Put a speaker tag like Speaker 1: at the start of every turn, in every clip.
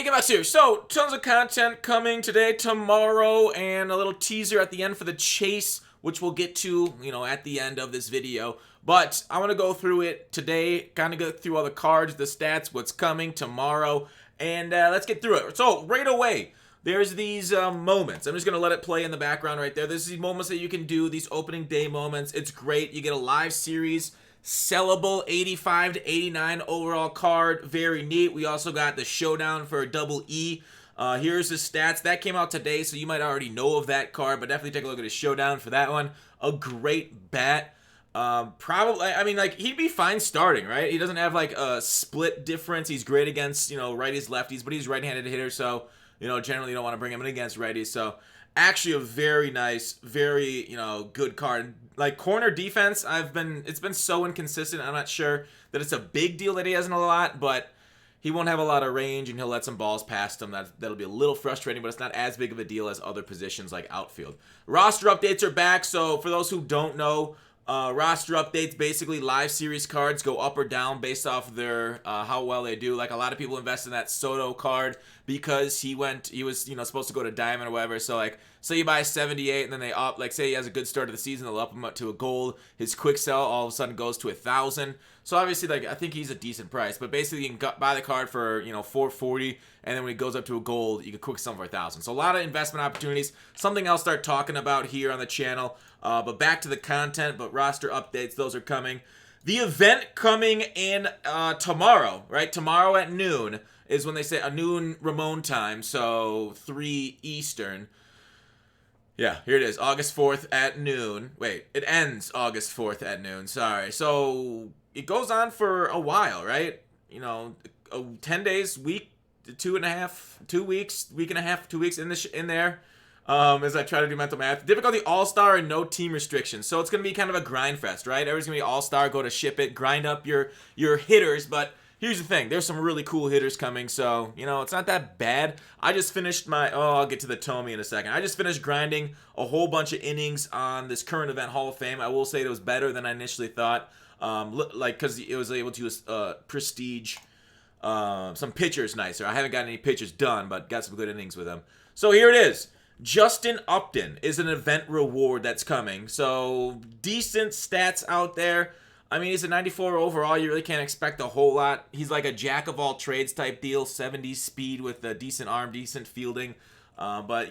Speaker 1: get back to so tons of content coming today, tomorrow, and a little teaser at the end for the chase, which we'll get to, at the end of this video. But I want to go through it today, kind of go through all the cards, the stats, what's coming tomorrow, and let's get through it. So right away, there's these moments. I'm just going to let it play in the background right there. This is the moments that you can do, these opening day moments. It's great. You get a live series, sellable 85 to 89 overall card. Very neat. We also got the showdown for a double E. Here's the stats. That came out today, so you might already know of that card, but definitely take a look at his showdown for that one. A great bat. Probably, he'd be fine starting, right? He doesn't have, a split difference. He's great against, righties, lefties, but he's right-handed hitter, so, generally you don't want to bring him in against righties. So, actually a very nice, very, good card. Like, corner defense, it's been so inconsistent. I'm not sure that it's a big deal that he hasn't a lot, but he won't have a lot of range, and he'll let some balls past him. That'll be a little frustrating, but it's not as big of a deal as other positions like outfield. Roster updates are back, so for those who don't know, roster updates, basically live series cards go up or down based off of their how well they do. Like, a lot of people invest in that Soto card because he was supposed to go to Diamond or whatever. So, like, say you buy a 78 and then they up, like, say he has a good start of the season, they'll up him up to a gold. His quick sell all of a sudden goes to 1,000. So obviously, like, I think he's a decent price, but basically you can buy the card for $440, and then when it goes up to a gold, you can quick sell for 1,000. So a lot of investment opportunities. Something I'll start talking about here on the channel. But back to the content, but roster updates, those are coming. The event coming in tomorrow, right? Tomorrow at noon is when they say a noon Ramon time, so 3 Eastern. Yeah, here it is, August 4th at noon. Wait, it ends August 4th at noon, sorry. So it goes on for a while, right? 10 days, week, 2 weeks, week and a half, 2 weeks in there. As I try to do mental math. Difficulty all-star and no team restrictions. So it's going to be kind of a grind fest, right? Everyone's going to be all-star, go to ship it, grind up your hitters. But here's the thing. There's some really cool hitters coming. So, it's not that bad. I just finished I'll get to the Tommy in a second. I just finished grinding a whole bunch of innings on this current event Hall of Fame. I will say it was better than I initially thought. Because it was able to prestige some pitchers nicer. I haven't got any pitchers done, but got some good innings with them. So here it is. Justin Upton is an event reward that's coming. So, decent stats out there. He's a 94 overall. You really can't expect a whole lot. He's like a jack-of-all-trades type deal. 70 speed with a decent arm, decent fielding. But,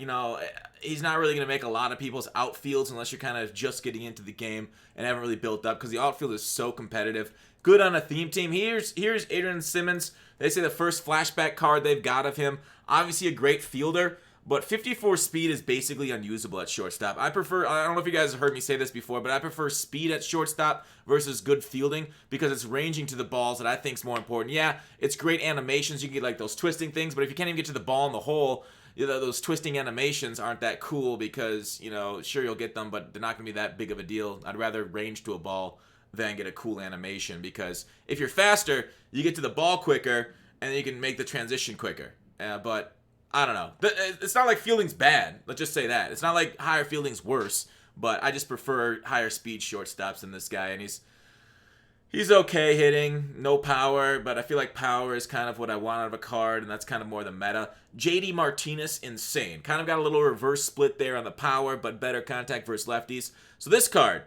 Speaker 1: he's not really going to make a lot of people's outfields unless you're kind of just getting into the game and haven't really built up because the outfield is so competitive. Good on a theme team. Here's Adrian Simmons. They say the first flashback card they've got of him. Obviously a great fielder. But 54 speed is basically unusable at shortstop. I don't know if you guys have heard me say this before, but I prefer speed at shortstop versus good fielding because it's ranging to the balls that I think is more important. Yeah, it's great animations. You can get like those twisting things, but if you can't even get to the ball in the hole, those twisting animations aren't that cool because, sure you'll get them, but they're not going to be that big of a deal. I'd rather range to a ball than get a cool animation because if you're faster, you get to the ball quicker and you can make the transition quicker. But I don't know. It's not like fielding's bad. Let's just say that. It's not like higher fielding's worse, but I just prefer higher speed shortstops than this guy, and he's okay hitting, no power, but I feel like power is kind of what I want out of a card, and that's kind of more the meta. JD Martinez, insane. Kind of got a little reverse split there on the power, but better contact versus lefties. So this card,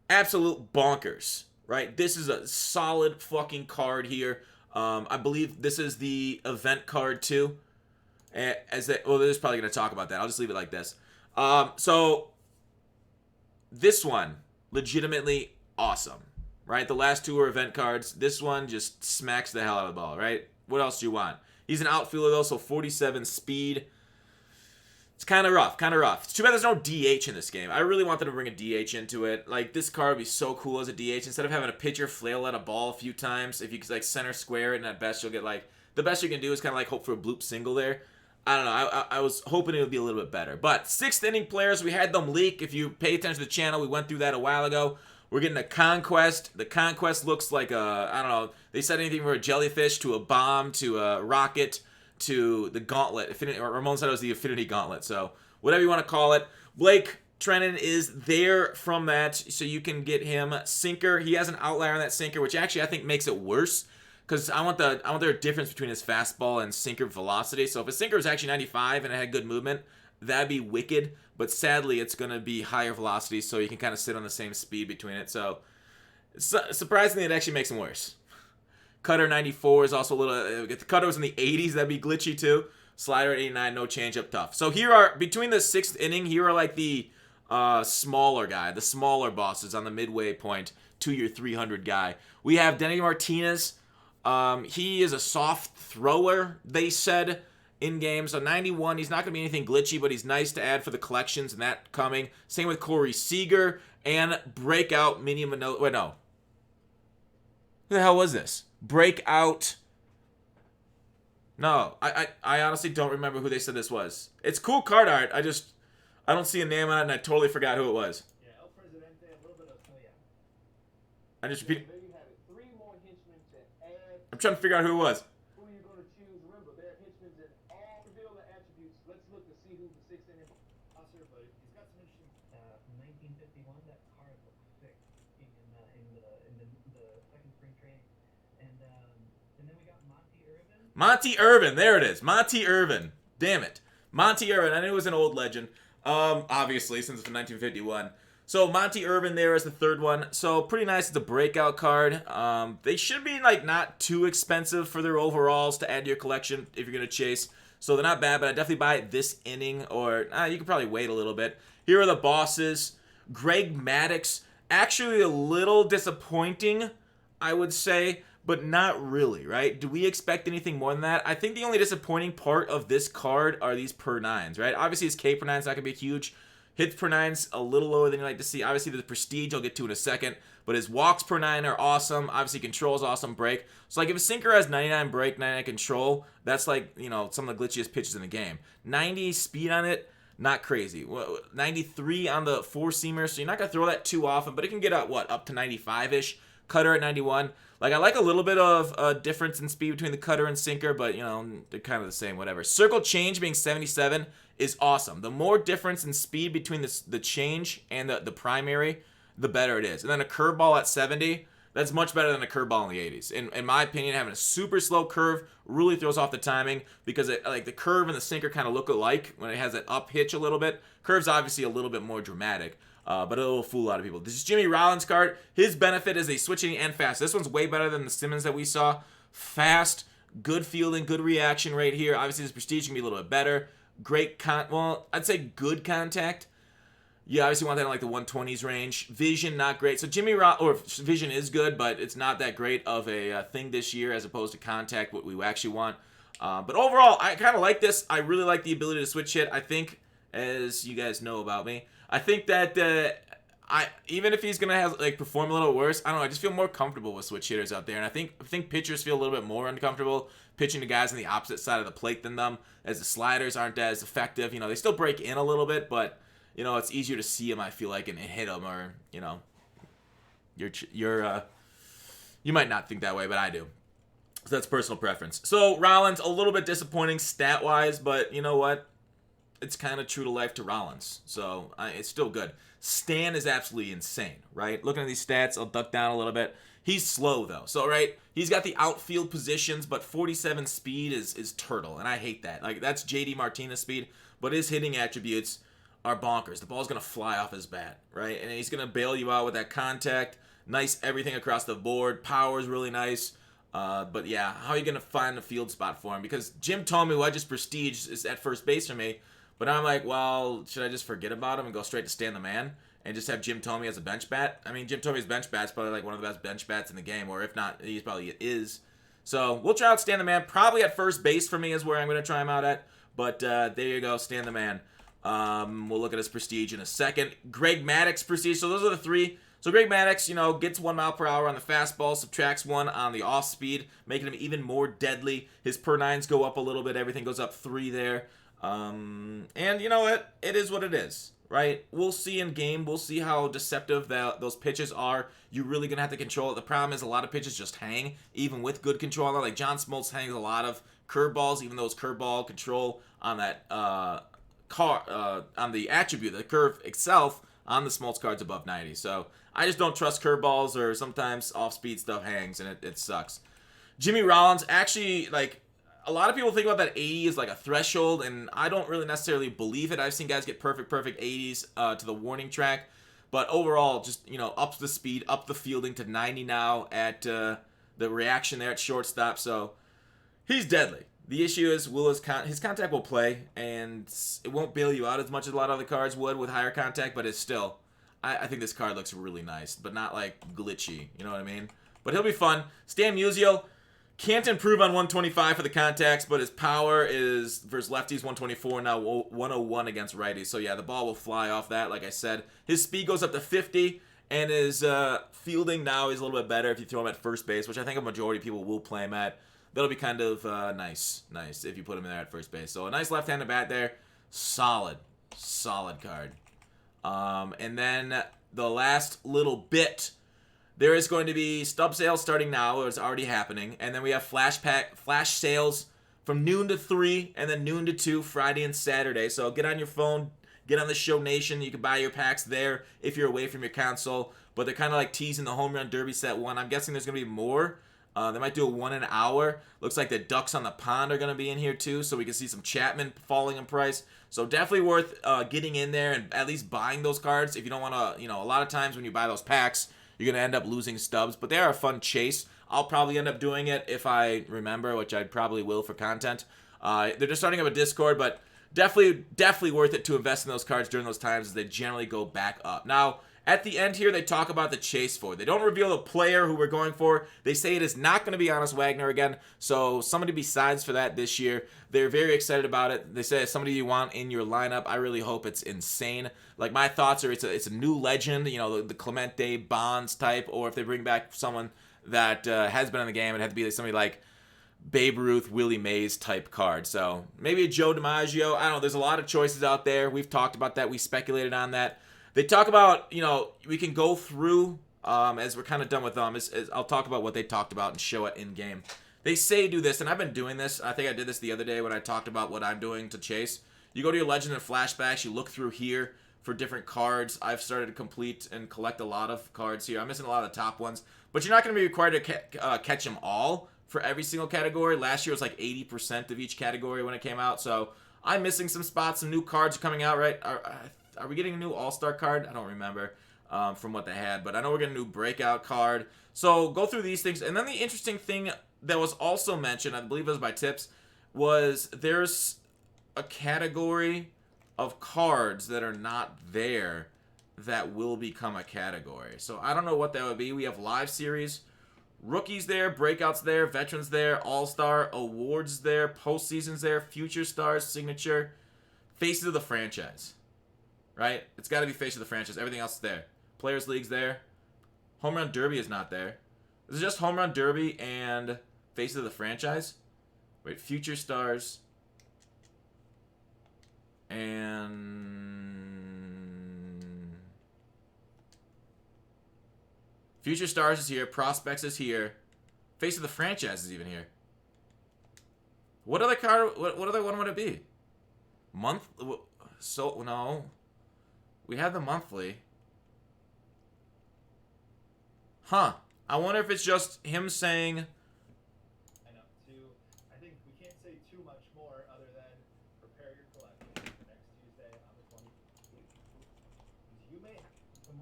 Speaker 1: absolute bonkers, right? This is a solid fucking card here. I believe this is the event card too. They're just probably going to talk about that. I'll just leave it like this. So, this one, legitimately awesome, right? The last two are event cards. This one just smacks the hell out of the ball, right? What else do you want? He's an outfielder, though, so 47 speed. It's kind of rough. It's too bad there's no DH in this game. I really wanted to bring a DH into it. Like, this card would be so cool as a DH. Instead of having a pitcher flail at a ball a few times, if you could, center square it, and at best you'll get, the best you can do is kind of, hope for a bloop single there. I don't know. I was hoping it would be a little bit better. But 6th inning players, we had them leak. If you pay attention to the channel, we went through that a while ago. We're getting a Conquest. The Conquest looks like I don't know. They said anything from a jellyfish to a bomb to a rocket to the gauntlet. Ramon said it was the Affinity Gauntlet. So whatever you want to call it. Blake Treinen is there from that, so you can get him sinker. He has an outlier on that sinker, which actually I think makes it worse because I want their difference between his fastball and sinker velocity. So if his sinker was actually 95 and it had good movement, that'd be wicked. But sadly, it's going to be higher velocity, so you can kind of sit on the same speed between it. So surprisingly, it actually makes him worse. Cutter 94 is also a little. If the cutter was in the 80s, that'd be glitchy too. Slider at 89, no changeup, tough. So here are, between the 6th inning, here are like the smaller guy, the smaller bosses on the midway point to your 300 guy. We have Denny Martinez. He is a soft thrower, they said, in game. So 91, he's not going to be anything glitchy, but he's nice to add for the collections, and that coming. Same with Corey Seager and breakout Mini Manoa. Wait, no. Who the hell was this? Breakout. No, I honestly don't remember who they said this was. It's cool card art. I don't see a name on it, and I totally forgot who it was.
Speaker 2: Yeah, El Presidente, a little bit of,
Speaker 1: I just repeat.
Speaker 2: maybe had 3 more henchmen to add.
Speaker 1: I'm trying to figure out who it was.
Speaker 2: Who are you going to choose? Remember, there are henchmen in all reveal the attributes. Let's look to see who the 6th inning officer, but he's got some interesting. From 1951, that card looks sick in the second spring training, and then we got Monty Irvin.
Speaker 1: Monty Irvin, there it is. Monty Irvin. Damn it. Monty Irvin. I knew it was an old legend. Obviously, since it's from 1951. So Monty Irvin there is the 3rd one. So pretty nice. It's a breakout card. They should be like not too expensive for their overalls to add to your collection if you're gonna chase. So they're not bad, but I definitely buy it this inning, or you can probably wait a little bit. Here are the bosses. Greg Maddux, actually a little disappointing, I would say, but not really, right? Do we expect anything more than that? I think the only disappointing part of this card are these per 9s, right? Obviously, his K per 9's not going to be huge. Hits per 9's a little lower than you like to see. Obviously, the prestige I'll get to in a second, but his walks per 9 are awesome. Obviously, control's awesome, break. So, like, if a sinker has 99 break, 99 control, that's like, you know, some of the glitchiest pitches in the game. 90 speed on it, not crazy. 93 on the 4-seamer, so you're not going to throw that too often, but it can get up to 95-ish. Cutter at 91. Like, I like a little bit of a difference in speed between the cutter and sinker, but, you know, they're kind of the same, whatever. Circle change being 77 is awesome. The more difference in speed between the change and the primary, the better it is. And then a curveball at 70, that's much better than a curveball in the 80s. In my opinion, having a super slow curve really throws off the timing, because like the curve and the sinker kind of look alike when it has that up hitch a little bit. Curve's obviously a little bit more dramatic. But it'll fool a lot of people. This is Jimmy Rollins' card. His benefit is a switching and fast. This one's way better than the Simmons that we saw. Fast, good fielding, good reaction rate here. Obviously, his prestige can be a little bit better. Great I'd say good contact. You obviously want that in like the 120s range. Vision, not great. So vision is good, but it's not that great of a thing this year as opposed to contact, what we actually want. But overall, I kind of like this. I really like the ability to switch hit. I think, as you guys know about me, I think that even if he's gonna have like perform a little worse, I don't know. I just feel more comfortable with switch hitters out there, and I think pitchers feel a little bit more uncomfortable pitching to guys on the opposite side of the plate than them, as the sliders aren't as effective. You know, they still break in a little bit, but you know, it's easier to see them, I feel like, and hit them, or you know, you might not think that way, but I do. So that's personal preference. So Rollins, a little bit disappointing stat wise, but you know what? It's kind of true to life to Rollins, so it's still good. Stan is absolutely insane, right? Looking at these stats, I'll duck down a little bit. He's slow, though. So, right, he's got the outfield positions, but 47 speed is turtle, and I hate that. Like, that's J.D. Martinez speed, but his hitting attributes are bonkers. The ball's going to fly off his bat, right? And he's going to bail you out with that contact. Nice everything across the board. Power's really nice. But, yeah, how are you going to find a field spot for him? Because Jim told me, well, just prestige is at first base for me. But I'm like, well, should I just forget about him and go straight to Stan the Man and just have Jim Thome as a bench bat? I mean, Jim Thome's bench bat's probably like one of the best bench bats in the game, or if not, he probably is. So we'll try out Stan the Man. Probably at first base for me is where I'm going to try him out at. But there you go, Stan the Man. We'll look at his prestige in a second. Greg Maddux prestige. So those are the 3. So Greg Maddux, you know, gets 1 mile per hour on the fastball, subtracts 1 on the off speed, making him even more deadly. His per 9s go up a little bit. Everything goes up 3 there. And you know what? It is what it is, right? We'll see in game. We'll see how deceptive those pitches are. You're really going to have to control it. The problem is a lot of pitches just hang, even with good control. Like John Smoltz hangs a lot of curveballs, even though it's curveball control on that on the attribute, the curve itself on the Smoltz card's above 90. So I just don't trust curveballs, or sometimes off-speed stuff hangs, and it sucks. Jimmy Rollins, actually, like, a lot of people think about that 80 as like a threshold, and I don't really necessarily believe it. I've seen guys get perfect 80s to the warning track, but overall, just, you know, up the speed, up the fielding to 90 now at the reaction there at shortstop. So he's deadly. The issue is, will his contact will play, and it won't bail you out as much as a lot of other cards would with higher contact, but it's still, I think this card looks really nice, but not like glitchy, you know what I mean? But he'll be fun. Stan Muzio can't improve on 125 for the contacts, but his power is, versus lefties, 124, now 101 against righties. So yeah, the ball will fly off that, like I said. His speed goes up to 50, and his fielding now is a little bit better if you throw him at first base, which I think a majority of people will play him at. That'll be kind of nice if you put him in there at first base. So a nice left-handed bat there. Solid card. And then the last little bit, there is going to be stub sales starting now, or it's already happening, and then we have flash sales from noon to 3, and then noon to 2 Friday and Saturday. So get on your phone, get on the Show Nation. You can buy your packs there if you're away from your console. But they're kind of like teasing the Home Run Derby set 1. I'm guessing there's going to be more. They might do a 1 an hour. Looks like the Ducks on the Pond are going to be in here too, so we can see some Chapman falling in price. So definitely worth getting in there and at least buying those cards if you don't want to, you know, a lot of times when you buy those packs, you're going to end up losing stubs, but they are a fun chase. I'll probably end up doing it if I remember, which I probably will for content. They're just starting up a Discord, but definitely worth it to invest in those cards during those times as they generally go back up. Now, at the end here, they talk about the chase for. They don't reveal the player who we're going for. They say it is not going to be Honus Wagner again, so somebody besides for that this year. They're very excited about it. They say it's somebody you want in your lineup. I really hope it's insane. Like, my thoughts are it's a new legend, you know, the Clemente Bonds type, or if they bring back someone that has been in the game, it'd have to be somebody like Babe Ruth, Willie Mays type card. So maybe a Joe DiMaggio. I don't know. There's a lot of choices out there. We've talked about that. We speculated on that. They talk about, you know, we can go through, as we're kind of done with them, I'll talk about what they talked about and show it in-game. They say do this, and I've been doing this. I think I did this the other day when I talked about what I'm doing to chase. You go to your Legend and Flashbacks, you look through here for different cards. I've started to complete and collect a lot of cards here. I'm missing a lot of the top ones, but you're not going to be required to catch them all for every single category. Last year was like 80% of each category when it came out, so I'm missing some spots. Some new cards are coming out, right? Are we getting a new All-Star card? I don't remember from what they had, but I know we're getting a new Breakout card. So go through these things. And then the interesting thing that was also mentioned, I believe it was by Tips, was there's a category of cards that are not there that will become a category. So I don't know what that would be. We have Live Series, Rookies there, Breakouts there, Veterans there, All-Star, Awards there, Postseasons there, Future Stars, Signature, Faces of the Franchise. Right? It's got to be Face of the Franchise. Everything else is there. Players League's there. Home Run Derby is not there. Is it just Home Run Derby and Face of the Franchise? Wait, Future Stars. And Future Stars is here. Prospects is here. Face of the Franchise is even here. What other card? What other one would it be? Month? So, no. We have the monthly. Huh. I wonder if it's just him saying...
Speaker 2: I think we can't say too much more other than prepare your collection for next Tuesday on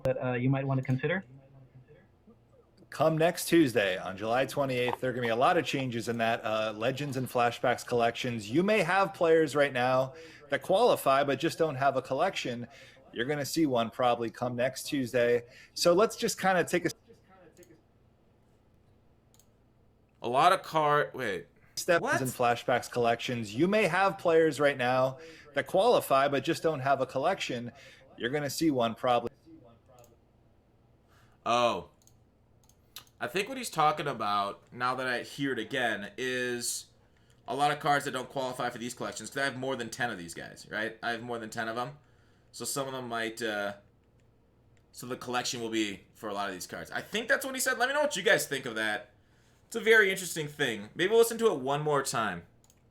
Speaker 2: the 20th. That you might want to consider.
Speaker 3: Come next Tuesday on July 28th, there are going to be a lot of changes in that Legends and Flashbacks collections. You may have players right now that qualify but just don't have a collection. You're going to see one probably come next Tuesday. So let's just kind of take
Speaker 1: a lot of wait.
Speaker 3: Steps in Flashbacks collections. You may have players right now that qualify but just don't have a collection. You're going to see one probably.
Speaker 1: Oh. I think what he's talking about, now that I hear it again, is a lot of cards that don't qualify for these collections. Because I have more than 10 of these guys, right? I have more than 10 of them. So some of them might... so the collection will be for a lot of these cards. I think that's what he said. Let me know what you guys think of that. It's a very interesting thing. Maybe we'll listen to it one more time.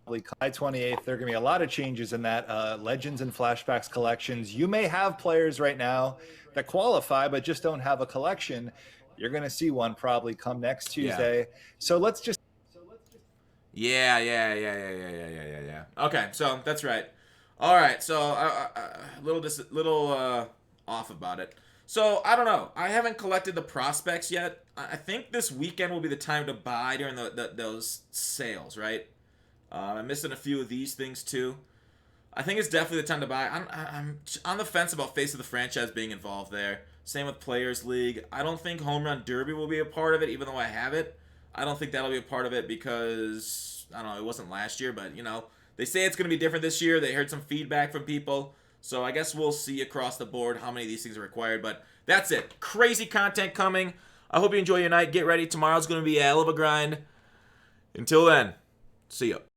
Speaker 3: July 28th, there are going to be a lot of changes in that Legends and Flashbacks collections. You may have players right now that qualify but just don't have a collection. You're going to see one probably come next Tuesday.
Speaker 1: Yeah.
Speaker 3: So let's just...
Speaker 1: Yeah. Okay, so that's right. All right, so a little off about it. So I don't know. I haven't collected the prospects yet. I think this weekend will be the time to buy during those sales, right? I'm missing a few of these things too. I think it's definitely the time to buy. I'm on the fence about face of the franchise being involved there. Same with Players League. I don't think Home Run Derby will be a part of it, even though I have it. I don't think that'll be a part of it because, I don't know, it wasn't last year, but, they say it's going to be different this year. They heard some feedback from people. So I guess we'll see across the board how many of these things are required. But that's it. Crazy content coming. I hope you enjoy your night. Get ready. Tomorrow's going to be a hell of a grind. Until then, see ya.